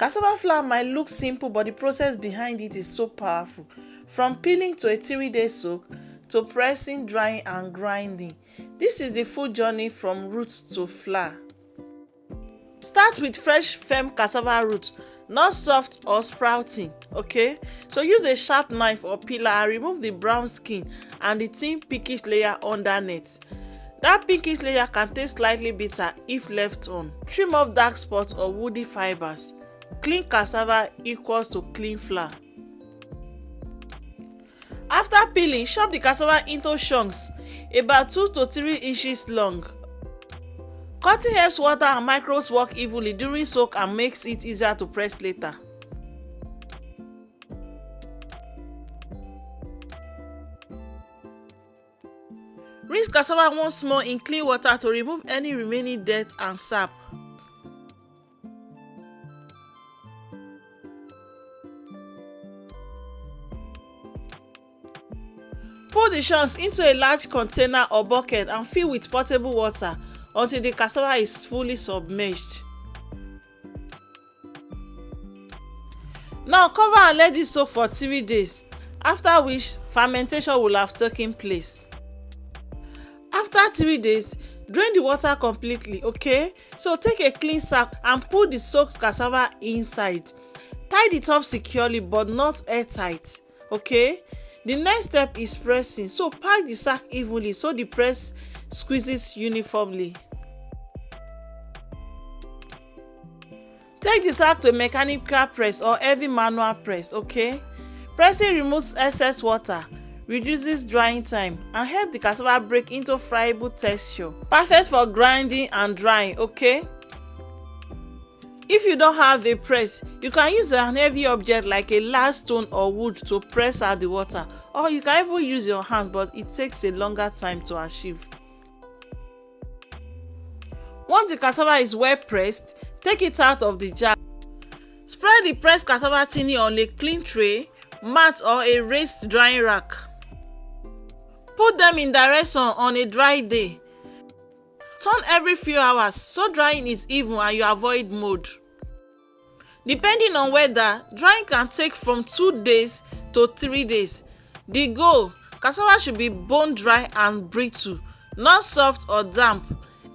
Cassava flour might look simple, but the process behind it is so powerful. From peeling to a 3-day soak, to pressing, drying, and grinding. This is the full journey from roots to flour. Start with fresh, firm cassava roots, not soft or sprouting, okay? So use a sharp knife or peeler and remove the brown skin and the thin pinkish layer underneath. That pinkish layer can taste slightly bitter if left on. Trim off dark spots or woody fibers. Clean cassava equals to clean flour. After peeling, chop the cassava into chunks about 2 to 3 inches long. Cutting helps water and microbes work evenly during soak and makes it easier to press later. Rinse cassava once more in clean water to remove any remaining dirt and sap. Pour the chunks into a large container or bucket and fill with potable water until the cassava is fully submerged. Now cover and let it soak for 3 days, after which fermentation will have taken place. After 3 days, drain the water completely, okay? So take a clean sack and put the soaked cassava inside. Tie the top securely but not airtight, okay? The next step is pressing, so pack the sack evenly so the press squeezes uniformly. Take the sack to a mechanical press or heavy manual press, okay? Pressing removes excess water, reduces drying time, and helps the cassava break into friable texture. Perfect for grinding and drying, okay? If you don't have a press, you can use an heavy object like a large stone or wood to press out the water, or you can even use your hand, but it takes a longer time to achieve. Once the cassava is well pressed, take it out of the jar. Spread the pressed cassava thinly on a clean tray, mat, or a raised drying rack. Put them in direct sun on a dry day. Turn every few hours so drying is even and you avoid mold. Depending on weather, drying can take from 2 days to 3 days. The goal: cassava should be bone dry and brittle, not soft or damp.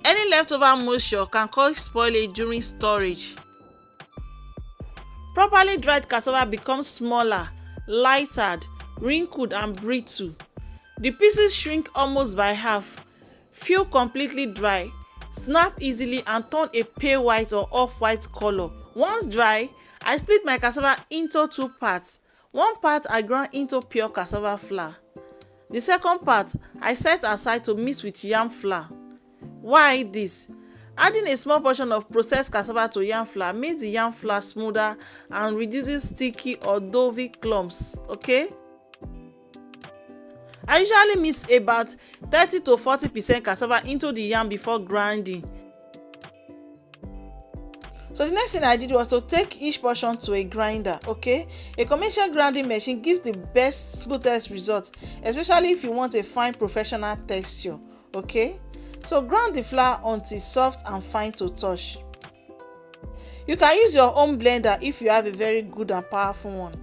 Any leftover moisture can cause spoilage during storage. Properly dried cassava becomes smaller, lighter, wrinkled, and brittle. The pieces shrink almost by half, feel completely dry, snap easily, and turn a pale white or off-white color. Once dry, I split my cassava into 2 parts. One part I ground into pure cassava flour. The second part I set aside to mix with yam flour. Why this? Adding a small portion of processed cassava to yam flour makes the yam flour smoother and reduces sticky or doughy clumps, okay? I usually mix about 30 to 40% cassava into the yam before grinding. So the next thing I did was to take each portion to a grinder, okay? A conventional grinding machine gives the best, smoothest results, especially if you want a fine professional texture, okay? So grind the flour until soft and fine to touch. You can use your own blender if you have a very good and powerful one.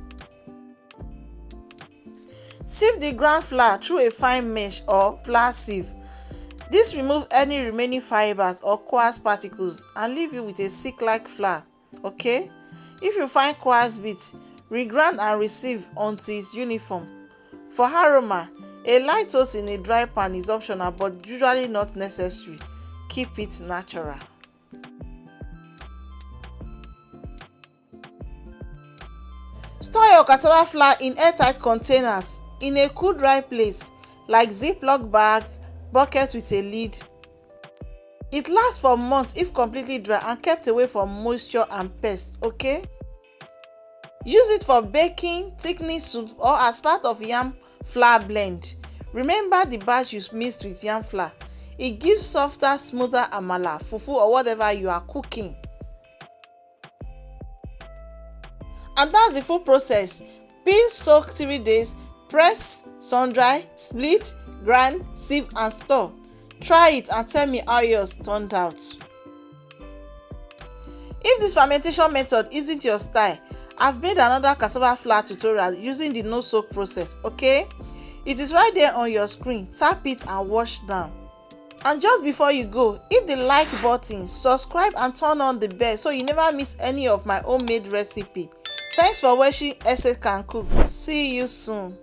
Sieve the ground flour through a fine mesh or flour sieve. This removes any remaining fibers or coarse particles and leave you with a silk-like flour, okay? If you find coarse bits, regrind and resieve until it's uniform. For aroma, a light toast in a dry pan is optional but usually not necessary. Keep it natural. Store your cassava flour in airtight containers in a cool, dry place like Ziploc bag, bucket with a lid. It lasts for months if completely dry and kept away from moisture and pests, okay? Use it for baking, thickening soup, or as part of yam flour blend. Remember the batch you mixed with yam flour. It gives softer, smoother amala, fufu, or whatever you are cooking. And that's the full process. Peel, soak 3 days, press, sun dry, split, grind, sieve, and store. Try it and tell me how yours turned out. If this fermentation method isn't your style, I've made another cassava flour tutorial using the no soak process, okay? It is right there on your screen. Tap it and watch now. And just before you go, hit the like button, subscribe and turn on the bell so you never miss any of my homemade recipe. Thanks for watching Ese Can Cook. See you soon.